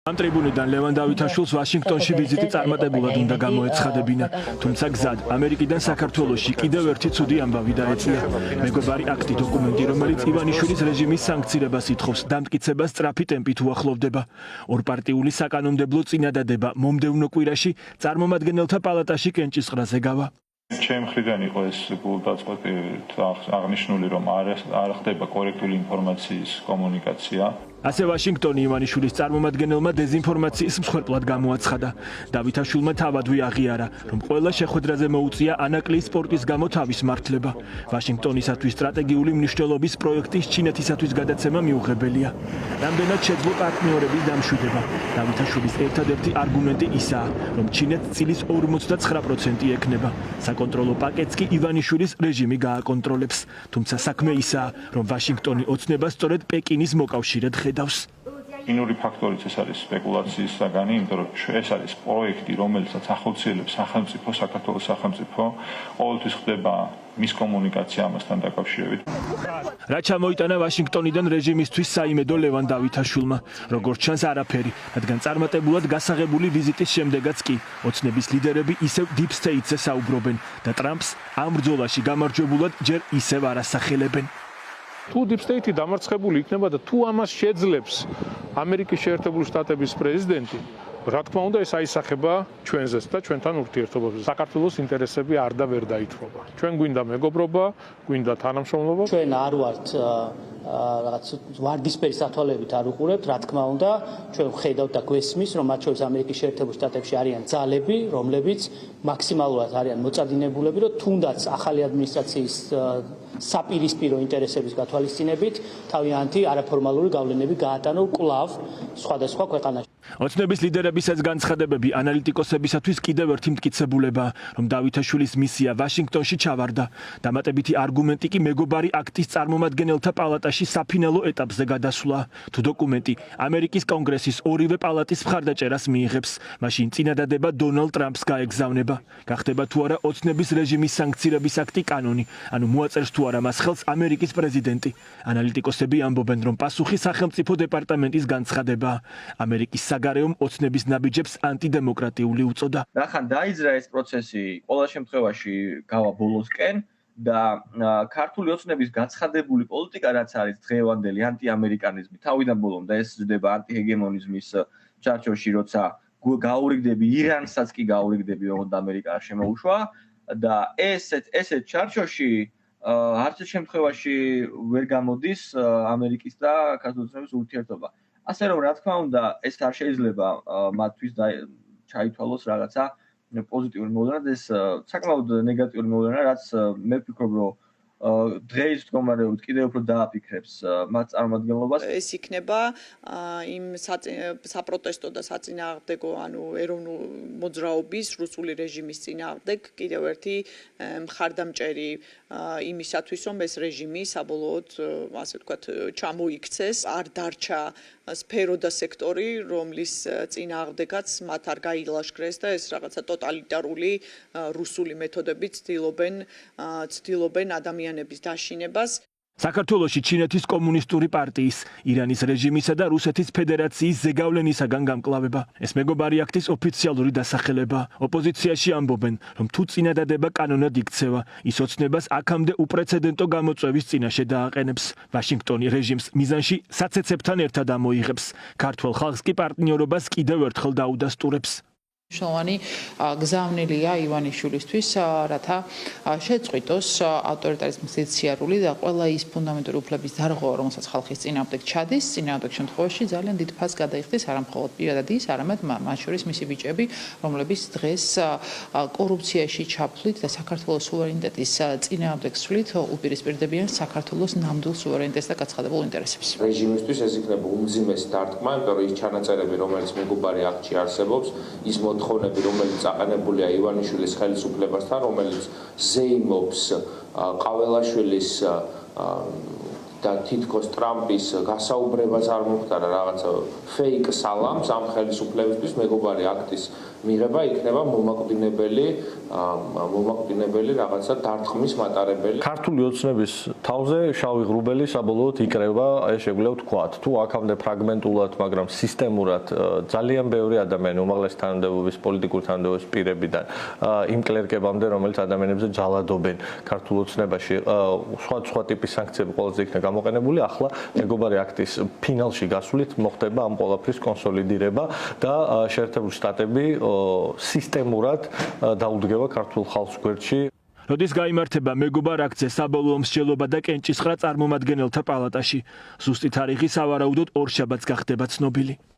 ამ ტრიბუნიდან ლევან დავითაშვილს ვაშინგტონში ვიზიტი წარმატებულად უნდა გამოეცხადებინა, თუმცა გზად ამერიკიდან საქართველოში კიდევ ერთი ცუდი ამბავი დაეწია. მეგობარი აქტი დოკუმენტი, რომელიც ივანიშვილის რეჟიმის სანქცირებას ითხოვს, დამტკიცებას სწრაფი ტემპით უახლოვდება. ორპარტიული საკანონმდებლო წინადადება მომდევნო კვირაში წარმომადგენელთა პალატაში კენჭისყრაზე გავა. ჩემ მხრიდან იყო ეს გულდაწყვეტილებით აღნიშნული, რომ არ ხდება კორექტული ინფორმაციის კომუნიკაცია. ასე ვაშინგტონი ივანიშვილის წარმომადგენელმა დეზინფორმაციის მსხვერპლად გამოაცხადა. დავითაშვილმა თავადვე აღიარა, რომ ყველა შეხვედრაზე მოუწია ანაკლიის სპორტის გამო თავის მართლება. ვაშინგტონისათვის სტრატეგიული მნიშვნელობის პროექტის ჩინეთისათვის გადაცემა მიუღებელია. რამდენად შეძლო პარტნიორების დამშვიდება. დავითაშვილის ერთადერთი არგუმენტი ისაა, რომ ჩინეთს წილის 59% ექნება. საკონტროლო პაკეტს კი ივანიშვილის რეჟიმი გააკონტროლებს. თუმცა საქმე ისაა, რომ ვაშინგტონი ოცნებას სწორედ პეკინის მოკავშირედ ხედავს. ინური ფაქტორიც ეს არის სპეკულაციის საგანი, იმიტომ რომ ეს არის პროექტი, რომელსაც ახორციელებს სახელმწიფო, საქართველოს სახელმწიფო, ყოველთვის ხდება მის კომუნიკაცია ამასთან დაკავშირებით. რა ჩამოიტანა ვაშინგტონიდან რეჟიმისთვის საიმედო ლევან დავითაშვილმა, როგორც ჩანს არაფერი, რადგან წარმატებულად გასაღებული ვიზიტის შემდეგაც კი ოცნების ლიდერები ისევ Deep State-ზე საუბრობენ და ტრამპს ამ ბრძოლაში გამარჯვებულად ჯერ ისევ არ ასახელებენ. თუ Deep State-ი დამარცხებული იქნება და თუ ამას შეძლებს ამერიკის შეერთებული შტატების პრეზიდენტი, რა თქმა უნდა ეს აისახება ჩვენზეც და ჩვენთან ურთიერთობებზე. საქართველოს ინტერესები არ და ვერ დაითმობა. ჩვენ გვინდა მეგობრობა, გვინდა თანამშრომლობა. ჩვენ არ ვართ რაღაც ვარდისფერი სათვალეებით არ უყურებთ, რა თქმა უნდა, ჩვენ ვხედავთ და გვესმის, რომ მათ შორის ამერიკის შეერთებულ შტატებში არიან ძალები, რომლებიც მაქსიმალურად არიან მოწადინებულები, რომ თუნდაც ახალი ადმინისტრაციის საპირისპირო ინტერესების გათვალისწინებით თავიანთი არაფორმალური გავლენები გაატანო კვლავ სხვადასხვა ქვეყანაში. ოცნების ლიდერებისაც განცხადებები ანალიტიკოსებისათვის კიდევ ერთი მტკიცებულებაა, რომ დავითაშვილის მისია ვაშინგტონში ჩავარდა. დამატებითი არგუმენტი კი მეგობარი აქტის წარმომადგენელთა პალატაში საფინალო ეტაპზე გადასვლა. თუ დოკუმენტი ამერიკის კონგრესის ორივე პალატის მხარდაჭერას მიიღებს, მაშინ წინადადება დონალდ ტრამპს გაეგზავნება. გახდება თუ არა ოცნების რეჟიმის სანქცირების აქტი კანონი, ანუ მოაწერს თუ არა მას ხელს ამერიკის პრეზიდენტი. ანალიტიკოსები ამბობენ, რომ პასუხი სახელმწიფო დეპარტამენტის განცხადებაა. ამერიკის საგარეო ოცნების ნაბიჯებს ანტიდემოკრატიული უწოდა. რახან დაიძრა ეს პროცესი ყველა შემთხვევაში გავა ბოლოსკენ და ქართული ოცნების გაცხადებული პოლიტიკა რაც არის დღევანდელი ანტიამერიკანიზმი თავიდან ბოლომდე ეს ზრდება ანტიჰეგემონიზმის ჩარჩოში, როცა გაურიგდები ირანსაც კი გაურიგდები ოღონდ ამერიკა შემოუშვა და ესეთ ჩარჩოში არც შემთხვევაში ვერ გამოდის ამერიკის და ქართული ოცნების ურთიერთობა. ასე რომ რა თქმა უნდა ეს არ შეიძლება მათთვის ჩაითვალოს რაღაცა პოზიტიური მოვლენა და ეს საკმაოდ ნეგატიური მოვლენა, რაც მე ვფიქრობ რომ დღეის მდგომარეობით კიდევ უფრო დააფიქრებს მათ წარმომადგენლობას. ეს იქნება იმ საპროტესტო და საწინააღმდეგო, ანუ ეროვნულ მოძრაობის რუსული რეჟიმის წინააღმდეგ კიდევ ერთი მხარდამჭერი იმისათვის, რომ ეს რეჟიმი საბოლოოდ, ასე ვთქვათ, ჩამოიქცეს, არ დარჩა სფერო და სექტორი, რომლის წინააღმდეგაც მათ არ გაილაშქრეს და ეს რაღაცა ტოტალიტარული რუსული მეთოდებით ცდილობენ ადამიანების დაშინებას. საქართველოში ჩინეთის კომუნისტური პარტიის, ირანის რეჟიმისა და რუსეთის ფედერაციის ზეგავლენისაგან გამკლავება. ეს მეგობარი აქტის ოფიციალური დასახელებაა. ოპოზიციაში ამბობენ, რომ თუ წინადადება კანონად იქცევა, ის ოცნებას აქამდე უპრეცედენტო გამოწვევის წინაშე დააყენებს. ვაშინგტონი რეჟიმს მიზანში საცეცებთან ერთად ამოიღებს. ქართველ ხალხს კი პარტნიორობას კიდევ ერთხელ დაუდასტურებს. მნიშვნელოვანი გზავნილია ივანიშვილისთვის, რათა შეწყვიტოს ავტორიტარიზმის სიარული და ყველა ის ფუნდამენტური უფლების დარღვევა, რომელსაც ხალხის წინააღმდეგ ჩადის, წინააღმდეგ შემთხვევაში ძალიან დიდ ფასს გადაიხდის არა მხოლოდ პირადად ის, არამედ მათ შორის მისი ბიჭები, რომლებიც დღეს კორუფციაში ჩაფლით და საქართველოს სუვერენიტეტის წინააღმდეგ სვლით უპირისპირდებიან საქართველოს ნამდვილ სუვერენიტეტს და გაცხადებულ ინტერესებს. რეჟიმისთვის ეს იქნება უმძიმესი დარტყმა, იმიტომ რომ ის ჩანაწერები, რომელიც მეგობარი აქტში არსებობს, ის მოთხოვნები, რომელიც აყენებულია ივანიშვილის ხელისუფლებასთან, რომელიც ზეიმობს ყაველაშვილის და თითქოს ტრამპის გასაუბრებაც არ მომხდარა რაღაცა ფეიკ სალამს ამ ხელისუფლებისთვის მეგობარი აქტის მიღება იქნება მომაკვდინებელი რაღაცა დარტყმის მატარებელი. ქართული ოცნების თავზე შავი ღრუბელი საბოლოოდ იკრება, ეს შეგვიძლია ვთქვათ. თუ აქამდე ფრაგმენტულად, მაგრამ სისტემურად ძალიან ბევრი ადამიანი უმაღლესი თანამდებობის პოლიტიკური თანამდებობის პირებიდან იმ კლერკებამდე, რომელიც ადამიანებზე ჯალადობენ ქართულ ოცნებაში, სხვა ტიპის სანქციები ყველაზე იქნა გამოყენებული, ახლა მეგობარი აქტის ფინალში გასვლით მოხდება ამ ყველაფრის კონსოლიდირება და შეერთებული შტატები სისტემურად დაუდგება ქართულ ხალხს გვერდში. როდის გაიმართება მეგობარ აქტზე საბოლოო მსჯელობა და კენჭისყრა წარმომადგენელთა პალატაში. ზუსტი თარიღი სავარაუდოდ ორშაბათს გახდება ცნობილი.